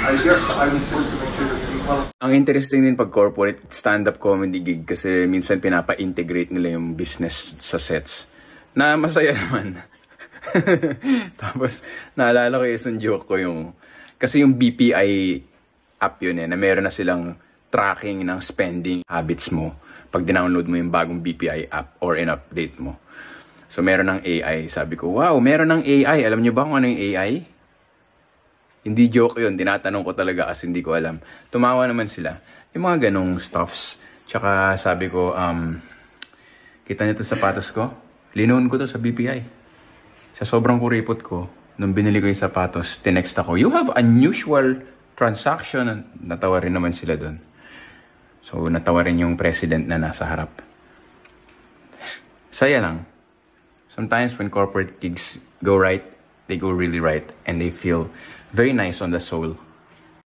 I guess I would say to make sure that people... Ang interesting din pag corporate stand-up comedy gig kasi minsan pinapa-integrate nila yung business sa sets. Na masaya naman. Tapos, naalala ko isang joke ko yung... Kasi yung BPI app yun na meron na silang tracking ng spending habits mo pag dinownload mo yung bagong BPI app or in-update mo. So, meron ng AI. Sabi ko, wow, meron ng AI. Alam nyo ba kung ano yung AI? Hindi joke yun. Tinatanong ko talaga kasi hindi ko alam. Tumawa naman sila. Yung mga ganong stuffs. Tsaka sabi ko, kita niyo to sapatos ko? Linoon ko to sa BPI. Sa sobrang kuripot ko, nung binili ko yung sapatos, tinext ako, you have unusual transaction. Natawa rin naman sila doon. So, natawa rin yung president na nasa harap. Saya lang. Sometimes when corporate gigs go right, they go really right. And they feel very nice on the soul.